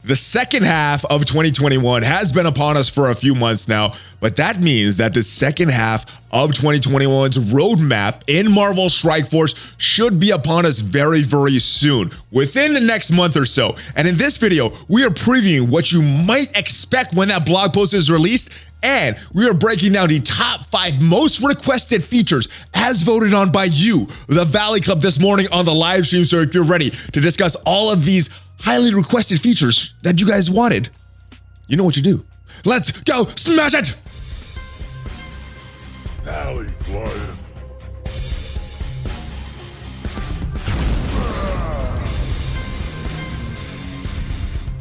The second half of 2021 has been upon us for a few months now, but that means that the second half of 2021's roadmap in Marvel Strike Force should be upon us very, very soon, within the next month or so. And in this video, we are previewing what you might expect when that blog post is released, and we are breaking down the top 5 most requested features as voted on by you, the Valley Club, this morning on the live stream. So if you're ready to discuss all of these highly requested features that you guys wanted, you know what you do. Let's go smash it! ValleyFlyin.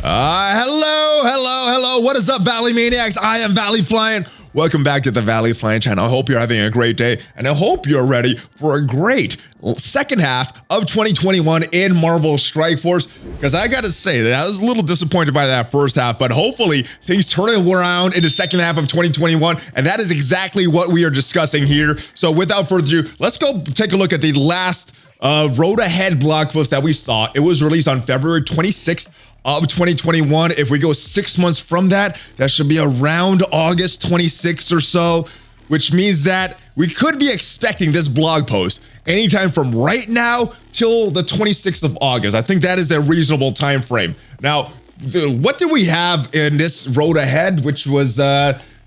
Hello. What is up, Valley Maniacs? I am ValleyFlyin. Welcome back to the ValleyFlyin channel. I hope you're having a great day, and I hope you're ready for a great second half of 2021 in Marvel Strike Force, because I gotta say that I was a little disappointed by that first half, but hopefully things turn around in the second half of 2021, and that is exactly what we are discussing here. So without further ado, let's go take a look at the last road ahead blog post that we saw. It was released on February 26th of 2021. If we go 6 months from that, that should be around August 26th or so, which means that we could be expecting this blog post anytime from right now till the 26th of August. I think that is a reasonable time frame. Now, what did we have in this road ahead, which was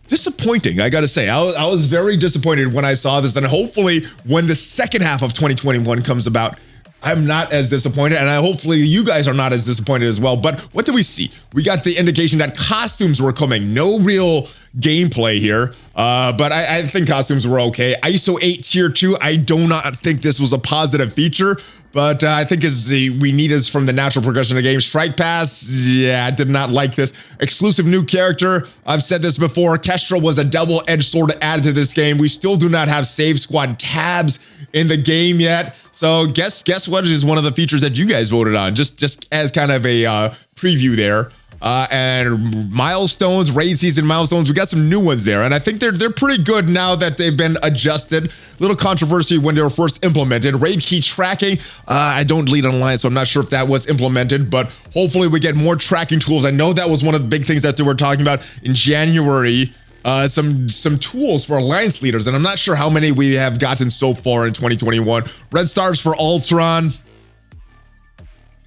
disappointing, I gotta say. I was very disappointed when I saw this, and hopefully when the second half of 2021 comes about, I'm not as disappointed, and hopefully you guys are not as disappointed as well. But what do we see? We got the indication that costumes were coming. No real gameplay here, but I think costumes were okay. ISO 8 Tier 2, I do not think this was a positive feature, but I think we need this from the natural progression of the game. Strike Pass, yeah, I did not like this. Exclusive new character, I've said this before, Kestra was a double-edged sword added to this game. We still do not have Save Squad tabs in the game yet. So guess what is one of the features that you guys voted on, just as kind of a preview there. And milestones, raid season milestones, we got some new ones there, and I think they're pretty good now that they've been adjusted. Little controversy when they were first implemented. Raid key tracking, I don't lead online, so I'm not sure if that was implemented, but hopefully we get more tracking tools. I know that was one of the big things that they were talking about in January. Some tools for alliance leaders, and I'm not sure how many we have gotten so far in 2021. Red stars for Ultron.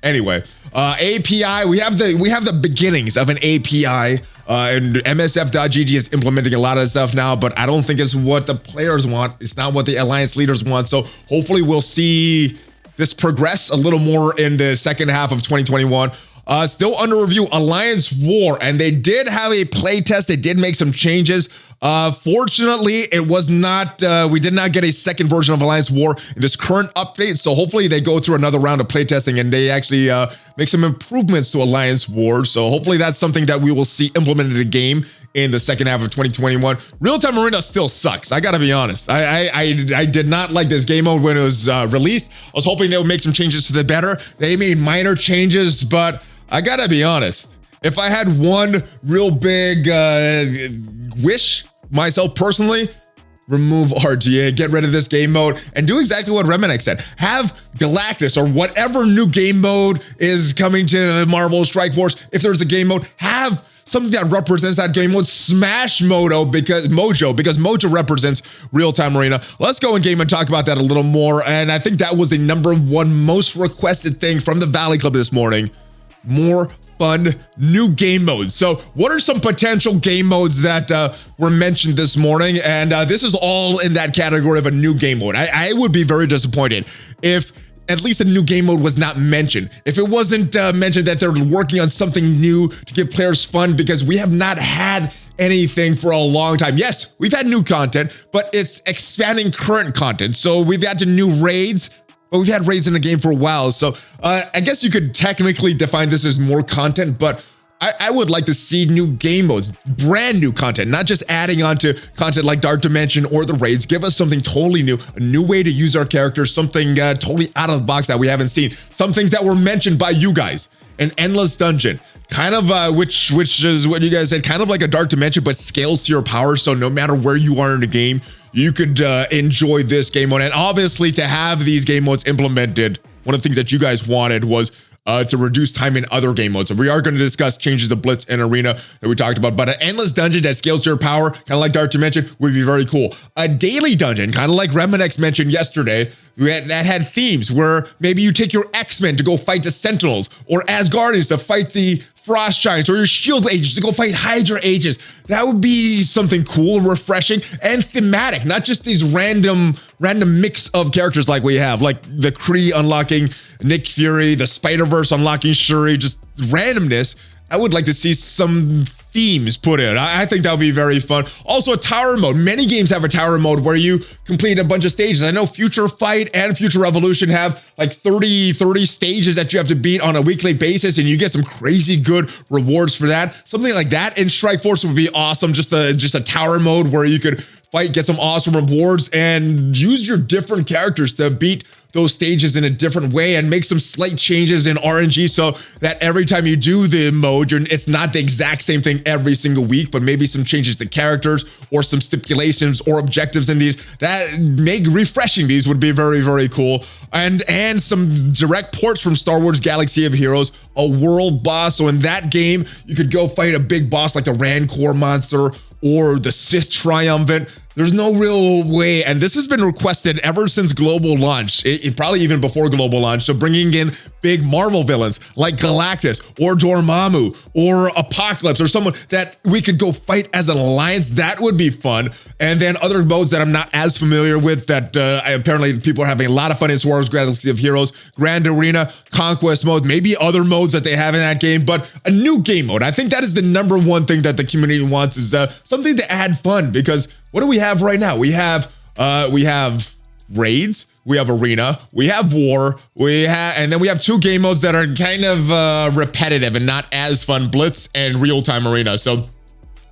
Anyway, API, we have the beginnings of an API, and MSF.gg is implementing a lot of stuff now, but I don't think it's what the players want. It's not what the alliance leaders want. So hopefully we'll see this progress a little more in the second half of 2021. Still under review, Alliance War, and they did have a play test. They did make some changes. Fortunately, it was not, we did not get a second version of Alliance War in this current update. So hopefully they go through another round of playtesting and they actually make some improvements to Alliance War. So hopefully that's something that we will see implemented in the game in the second half of 2021. Real-time arena still sucks. I gotta be honest. I did not like this game mode when it was released. I was hoping they would make some changes to the better. They made minor changes, but I gotta be honest. If I had one real big wish myself personally, remove RTA, get rid of this game mode, and do exactly what Remenek said. Have Galactus or whatever new game mode is coming to Marvel Strike Force. If there's a game mode, have something that represents that game mode. Smash Mojo, because Mojo represents real-time arena. Let's go in game and talk about that a little more. And I think that was the #1 most requested thing from the Valley Club this morning. More fun new game modes. So what are some potential game modes that were mentioned this morning? And this is all in that category of a new game mode. I would be very disappointed if at least a new game mode was not mentioned. If it wasn't mentioned that they're working on something new to give players fun, because we have not had anything for a long time. Yes, we've had new content, but it's expanding current content. So we've had to new raids, but we've had raids in the game for a while. So I guess you could technically define this as more content, but I would like to see new game modes, brand new content, not just adding on to content like Dark Dimension or the raids. Give us something totally new, a new way to use our characters, something totally out of the box that we haven't seen. Some things that were mentioned by you guys. An endless dungeon, kind of which is what you guys said, kind of like a Dark Dimension, but scales to your power. So no matter where you are in the game, you could enjoy this game mode. And obviously to have these game modes implemented, one of the things that you guys wanted was to reduce time in other game modes. So we are going to discuss changes to Blitz and Arena that we talked about, but an endless dungeon that scales to your power, kind of like Darty mentioned, would be very cool. A daily dungeon, kind of like Remenex mentioned yesterday, that had themes where maybe you take your X-Men to go fight the Sentinels, or Asgardians to fight the Frost Giants, or your Shield agents to go fight Hydra agents. That would be something cool, refreshing, and thematic, not just these random mix of characters like we have, like the Kree unlocking Nick Fury, the Spider-Verse unlocking Shuri, just randomness. I would like to see some themes put in. I think that would be very fun. Also, a tower mode. Many games have a tower mode where you complete a bunch of stages. I know Future Fight and Future Revolution have like 30 stages that you have to beat on a weekly basis, and you get some crazy good rewards for that. Something like that in Strike Force would be awesome. Just a tower mode where you could fight, get some awesome rewards, and use your different characters to beat those stages in a different way and make some slight changes in RNG so that every time you do the mode, it's not the exact same thing every single week, but maybe some changes to characters or some stipulations or objectives in these that make refreshing these would be very, very cool. And some direct ports from Star Wars Galaxy of Heroes, a world boss. So in that game, you could go fight a big boss like the Rancor monster or the Sith Triumvirate. There's no real way, and this has been requested ever since global launch, it probably even before global launch, so bringing in big Marvel villains like Galactus or Dormammu or Apocalypse or someone that we could go fight as an alliance, that would be fun. And then other modes that I'm not as familiar with that apparently people are having a lot of fun in Star Wars Galaxy of Heroes, Grand Arena, Conquest mode, maybe other modes that they have in that game, but a new game mode. I think that is the number one thing that the community wants is something to add fun, because what do we have right now? We have raids, we have arena, we have war, and then we have two game modes that are kind of repetitive and not as fun, Blitz and real-time arena. So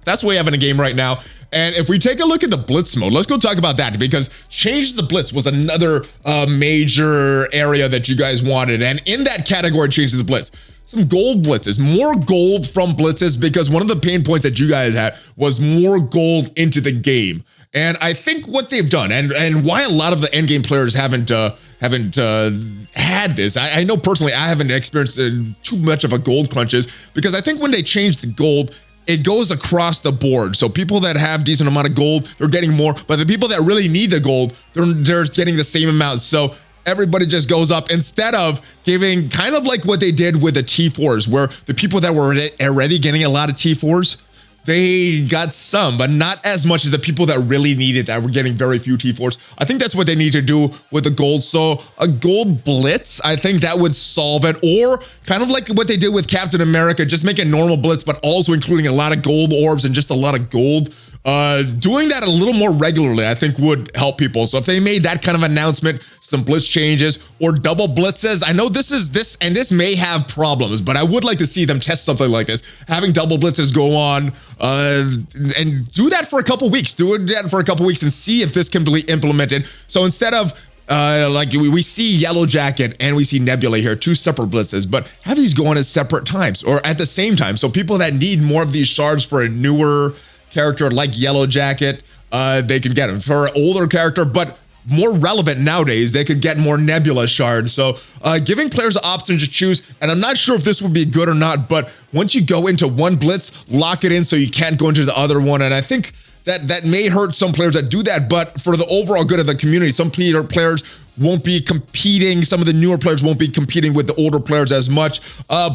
that's what we have in a game right now. And if we take a look at the Blitz mode, let's go talk about that, because Change the Blitz was another major area that you guys wanted. And in that category, Change the Blitz, some gold blitzes, more gold from blitzes, because one of the pain points that you guys had was more gold into the game. And I think what they've done, and why a lot of the end game players haven't had this, I know personally I haven't experienced too much of a gold crunches, because I think when they changed the gold, it goes across the board. So people that have decent amount of gold, they're getting more, but the people that really need the gold, they're getting the same amount. So everybody just goes up, instead of giving kind of like what they did with the T4s, where the people that were already getting a lot of T4s, they got some, but not as much as the people that really needed that were getting very few T4s. I think that's what they need to do with the gold. So a gold blitz, I think that would solve it. Or kind of like what they did with Captain America, just make a normal blitz, but also including a lot of gold orbs and just a lot of gold. Doing that a little more regularly, I think would help people. So if they made that kind of announcement, some blitz changes or double blitzes, I know this may have problems, but I would like to see them test something like this, having double blitzes go on, and do that for a couple weeks, and see if this can be implemented. So instead of like we see Yellow Jacket and we see Nebula here, two separate blitzes, but have these go on at separate times or at the same time. So people that need more of these shards for a newer character like Yellow Jacket, they can get them. For an older character, but more relevant nowadays, they could get more Nebula shards. So giving players options to choose, and I'm not sure if this would be good or not, but once you go into one blitz, lock it in so you can't go into the other one. And I think that may hurt some players that do that, but for the overall good of the community, some players won't be competing. Some of the newer players won't be competing with the older players as much.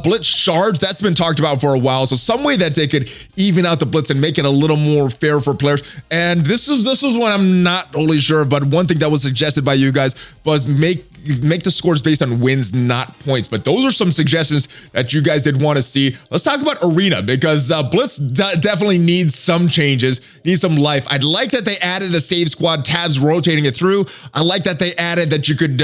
Blitz shards, that's been talked about for a while. So some way that they could even out the blitz and make it a little more fair for players. And this is one I'm not totally sure, but one thing that was suggested by you guys was make the scores based on wins, not points. But those are some suggestions that you guys did want to see. Let's talk about Arena, because Blitz definitely needs some changes, needs some life. I'd like that they added the save squad tabs, rotating it through. I like that they added that you could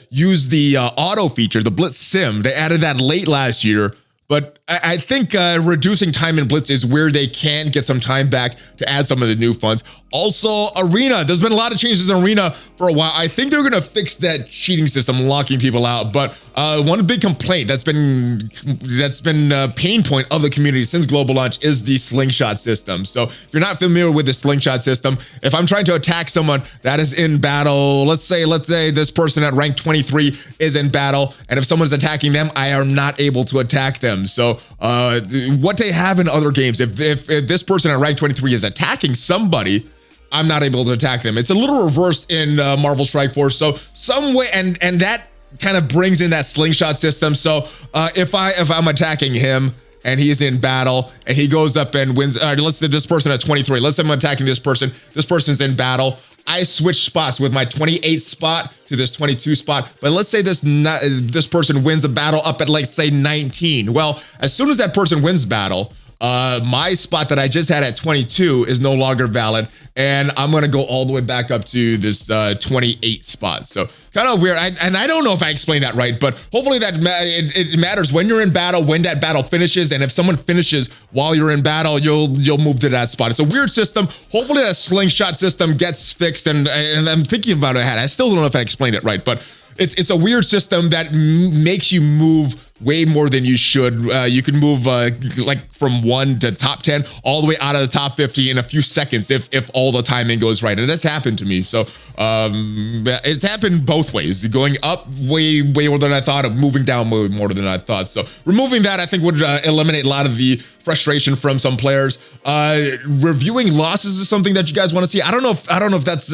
use the auto feature, the Blitz sim. They added that late last year, but I think reducing time in Blitz is where they can get some time back to add some of the new funds. Also, Arena. There's been a lot of changes in Arena for a while. I think they're going to fix that cheating system, locking people out. But one big complaint that's been a pain point of the community since global launch is the slingshot system. So if you're not familiar with the slingshot system, if I'm trying to attack someone that is in battle, let's say this person at rank 23 is in battle, and if someone's attacking them, I am not able to attack them. So what they have in other games, if this person at rank 23 is attacking somebody, I'm not able to attack them. It's a little reversed in Marvel Strike Force. So some way, and that kind of brings in that slingshot system. So if I'm attacking him and he's in battle and he goes up and wins, let's say this person at 23, let's say I'm attacking this person's in battle. I switch spots with my 28 spot to this 22 spot. But let's say this person wins a battle up at, like, say 19. Well, as soon as that person wins battle, my spot that I just had at 22 is no longer valid, and I'm gonna go all the way back up to this 28 spot. So kind of weird. And I don't know if I explained that right, but hopefully that it matters when you're in battle, when that battle finishes, and if someone finishes while you're in battle, you'll move to that spot. It's a weird system. Hopefully that slingshot system gets fixed. And I'm thinking about it. I still don't know if I explained it right, but it's a weird system that makes you move way more than you should. You can move like from 1 to top 10 all the way out of the top 50 in a few seconds if all the timing goes right. And that's happened to me. So it's happened both ways, going up way more than I thought, of moving down way more than I thought. So removing that, I think, would eliminate a lot of the frustration from some players. Reviewing losses is something that you guys want to see. I don't know if that's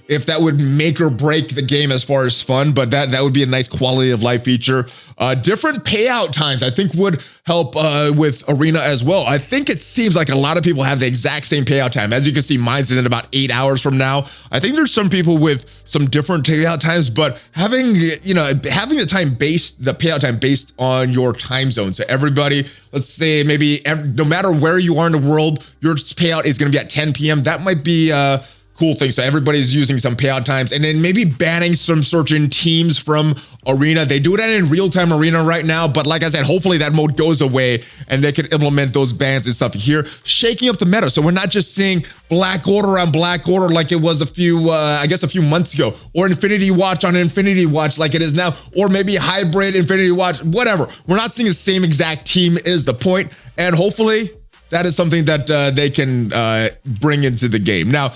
if that would make or break the game as far as fun, but that would be a nice quality of life feature. Different payout times, I think, would help with Arena as well. I think it seems like a lot of people have the exact same payout time. As you can see, mine's in about 8 hours from now. I think there's some people with some different payout times, but having the payout time based on your time zone. So everybody, let's say maybe no matter where you are in the world, your payout is going to be at 10 p.m. That might be cool thing. So everybody's using some payout times, and then maybe banning some certain teams from Arena. They do that in real-time Arena right now, but like I said, hopefully that mode goes away and they can implement those bans and stuff here, shaking up the meta. So we're not just seeing Black Order on Black Order like it was a few months ago, or Infinity Watch on Infinity Watch like it is now, or maybe Hybrid Infinity Watch, whatever. We're not seeing the same exact team is the point, and hopefully that is something that they can bring into the game. Now,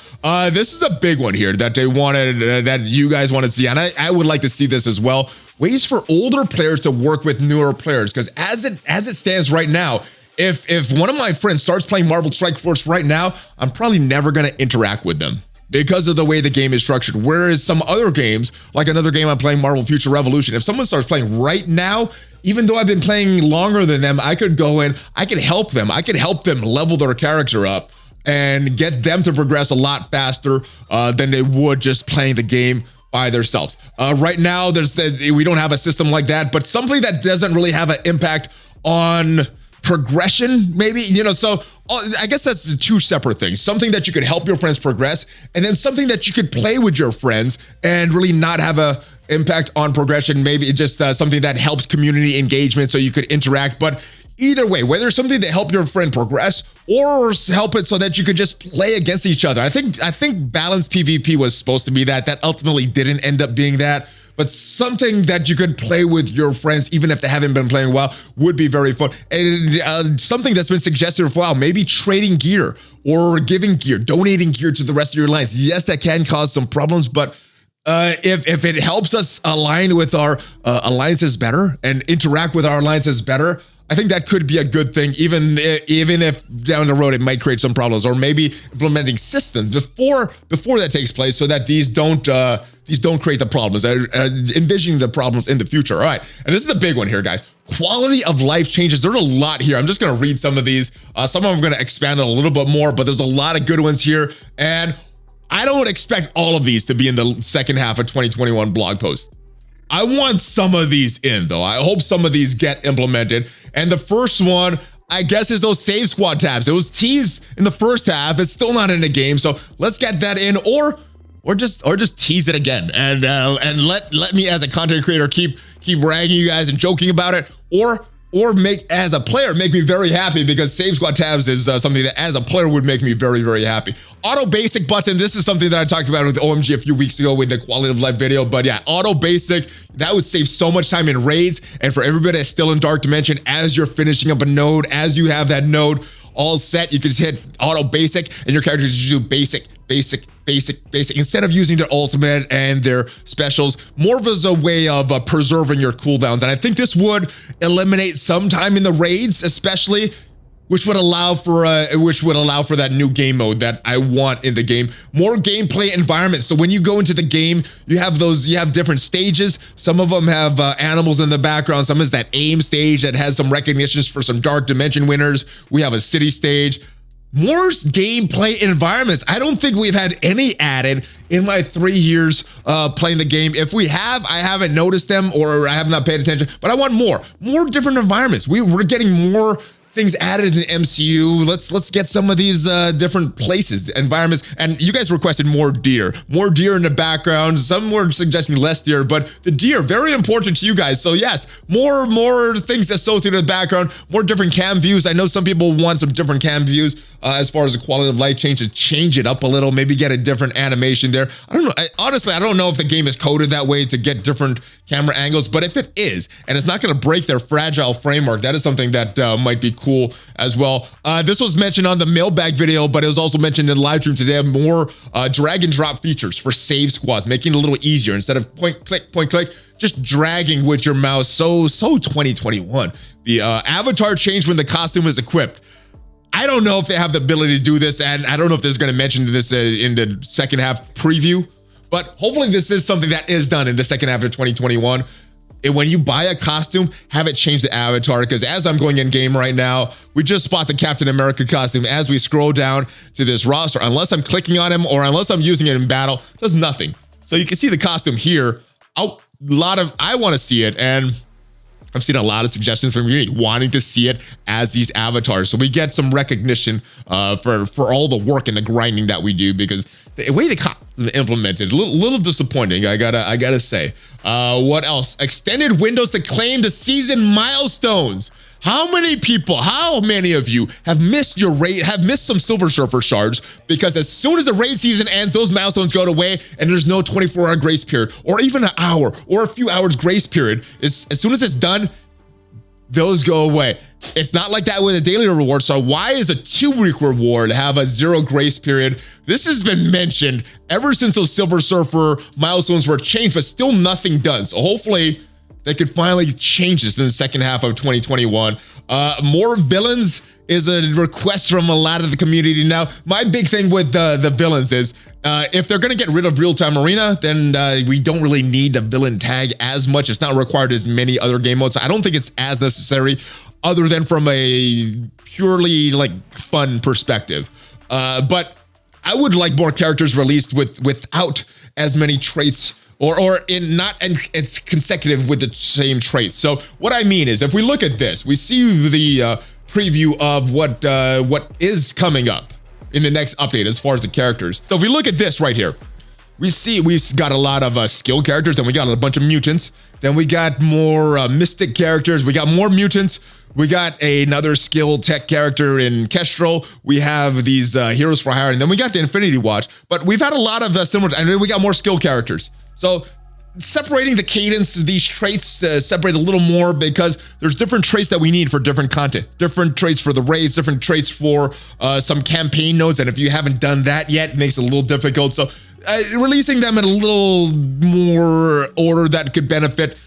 this is a big one here that they wanted, that you guys want to see, and I would like to see this as well. Ways for older players to work with newer players, because as it stands right now, if one of my friends starts playing Marvel Strike Force right now, I'm probably never going to interact with them because of the way the game is structured. Whereas some other games, like another game I'm playing, Marvel Future Revolution, if someone starts playing right now, even though I've been playing longer than them, I could go in, I could help them. I could help them level their character up and get them to progress a lot faster than they would just playing the game by themselves. Right now, we don't have a system like that, but something that doesn't really have an impact on progression, maybe, so I guess that's two separate things. Something that you could help your friends progress, and then something that you could play with your friends and really not have a impact on progression. Maybe it's just something that helps community engagement so you could interact. But either way, whether it's something to help your friend progress or help it so that you could just play against each other. I think balanced PvP was supposed to be that ultimately didn't end up being that. But something that you could play with your friends, even if they haven't been playing well, would be very fun. And something that's been suggested for a while, maybe trading gear or giving gear, donating gear to the rest of your alliance. Yes, that can cause some problems, but if it helps us align with our alliances better and interact with our alliances better, I think that could be a good thing, even if down the road it might create some problems, or maybe implementing systems before that takes place so that these don't create the problems, envisioning the problems in the future. All right, and this is a big one here, guys. Quality of life changes. There's a lot here. I'm just going to read some of these. Some of them I'm going to expand on a little bit more, but there's a lot of good ones here, and I don't expect all of these to be in the second half of 2021 blog post. I want some of these in, though. I hope some of these get implemented. And the first one, I guess, is those save squad tabs. It was teased in the first half. It's still not in the game, so let's get that in, or just tease it again, and let me as a content creator keep ragging you guys and joking about it, or or as a player, make me very happy, because save squad tabs is something that as a player would make me very, very happy. Auto basic button, this is something that I talked about with OMG a few weeks ago with the quality of life video, but yeah, auto basic, that would save so much time in raids. And for everybody that's still in Dark Dimension, as you're finishing up a node, as you have that node all set, you can just hit auto basic and your characters just do basic, instead of using their ultimate and their specials, more of as a way of preserving your cooldowns. And I think this would eliminate some time in the raids, especially, which would allow for that new game mode that I want in the game. More gameplay environments. So when you go into the game, you have different stages. Some of them have animals in the background. Some is that aim stage that has some recognitions for some Dark Dimension winners. We have a city stage. More gameplay environments. I don't think we've had any added in my 3 years playing the game. If we have, I haven't noticed them, or I have not paid attention, but I want more different environments. We're getting more things added in the MCU. Let's get some of these different places, environments. And you guys requested more deer in the background. Some were suggesting less deer, but the deer, very important to you guys. So yes, more things associated with the background, more different cam views. I know some people want some different cam views as far as the quality of light change, to change it up a little, maybe get a different animation there. I don't know. Honestly, I don't know if the game is coded that way to get different camera angles, but if it is, and it's not going to break their fragile framework, that is something that might be cool as well. This was mentioned on the mailbag video, but it was also mentioned in the live stream today. More drag and drop features for save squads, making it a little easier instead of point click, just dragging with your mouse. So 2021. The avatar change when the costume is equipped. I don't know if they have the ability to do this, and I don't know if there's going to mention this in the second half preview, but hopefully this is something that is done in the second half of 2021. And when you buy a costume, have it change the avatar, because as I'm going in game right now, we just spot the Captain America costume. As we scroll down to this roster, unless I'm clicking on him or unless I'm using it in battle, it does nothing. So you can see the costume here. I want to see it, and I've seen a lot of suggestions from you wanting to see it as these avatars. So we get some recognition for all the work and the grinding that we do, because the way the costume is implemented, a little disappointing, I gotta say. What else? Extended windows to claim the season milestones. How many of you have missed your raid, have missed some Silver Surfer shards, because as soon as the raid season ends, those milestones go away and there's no 24-hour grace period, or even an hour or a few hours grace period. As soon as it's done, those go away. It's not like that with a daily reward. So why is a 2-week reward have a 0 grace period? This has been mentioned ever since those Silver Surfer milestones were changed, but still nothing done. So hopefully they could finally change this in the second half of 2021. More villains is a request from a lot of the community. Now, my big thing with the villains is if they're going to get rid of real-time arena, then we don't really need the villain tag as much. It's not required as many other game modes. So I don't think it's as necessary, other than from a purely fun perspective. But I would like more characters released without as many traits, or it's consecutive with the same traits. So what I mean is, if we look at this, we see the preview of what is coming up in the next update as far as the characters. So if we look at this right here, we see we've got a lot of skill characters, and we got a bunch of mutants. Then we got more mystic characters. We got more mutants. We got another skill tech character in Kestrel. We have these heroes for hire, and then we got the Infinity Watch. But we've had a lot of similar, and then we got more skill characters. So separating the cadence of these traits, separate a little more, because there's different traits that we need for different content, different traits for the raids, different traits for some campaign nodes. And if you haven't done that yet, it makes it a little difficult. So releasing them in a little more order that could benefit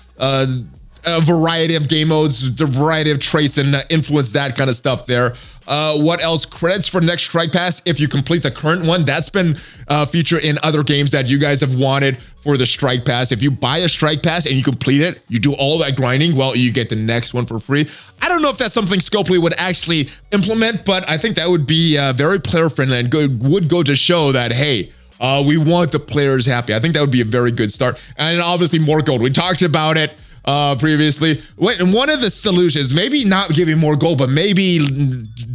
a variety of game modes, the variety of traits, and influence that kind of stuff there. What else? Credits for next Strike Pass if you complete the current one. That's been featured in other games that you guys have wanted for the Strike Pass. If you buy a Strike Pass and you complete it, you do all that grinding, well, you get the next one for free. I don't know if that's something Scopely would actually implement, but I think that would be very player friendly and would go to show that, hey, we want the players happy. I think that would be a very good start. And obviously more gold. We talked about it previously. One of the solutions, maybe not giving more gold, but maybe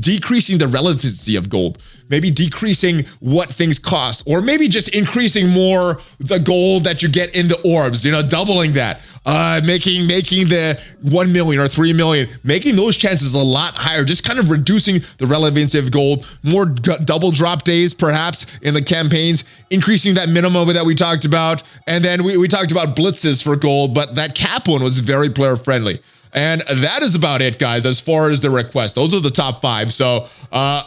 decreasing the relevancy of gold, maybe decreasing what things cost, or maybe just increasing more the gold that you get in the orbs, doubling that. making the 1 million or 3 million, making those chances a lot higher, just kind of reducing the relevancy of gold, more double drop days perhaps in the campaigns, increasing that minimum that we talked about. And then we talked about blitzes for gold, but that cap one was very player friendly. And that is about it, guys, as far as the requests. Those are the top 5. So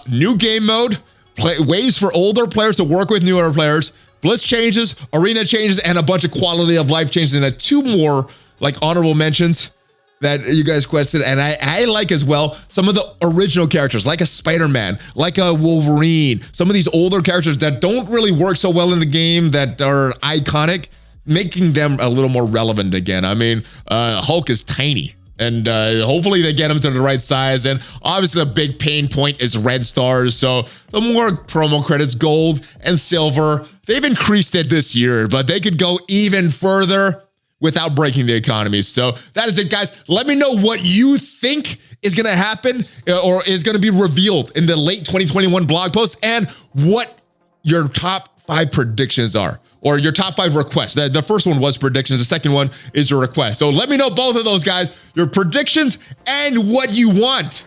new game mode, ways for older players to work with newer players, Blitz changes, arena changes, and a bunch of quality of life changes. And 2 more like honorable mentions that you guys questioned. And I like as well some of the original characters, like a Spider-Man, like a Wolverine, some of these older characters that don't really work so well in the game that are iconic, making them a little more relevant again. I mean, Hulk is tiny. And hopefully they get them to the right size. And obviously the big pain point is red stars. So the more promo credits, gold and silver, they've increased it this year, but they could go even further without breaking the economy. So that is it, guys. Let me know what you think is going to happen or is going to be revealed in the late 2021 blog post, and what your top 5 predictions are, or your top 5 requests. The first one was predictions. The second one is your request. So let me know both of those, guys, your predictions and what you want.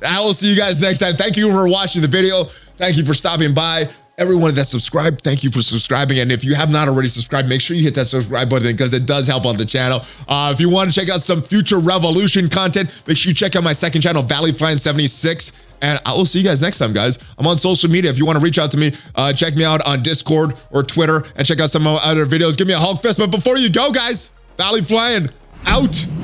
I will see you guys next time. Thank you for watching the video. Thank you for stopping by. Everyone that subscribed, thank you for subscribing. And if you have not already subscribed, make sure you hit that subscribe button because it does help on the channel. If you want to check out some future Revolution content, make sure you check out my second channel, ValleyFlyin 76. And I will see you guys next time, guys. I'm on social media. If you want to reach out to me, check me out on Discord or Twitter and check out some other videos. Give me a Hulk fist. But before you go, guys, ValleyFlyin out.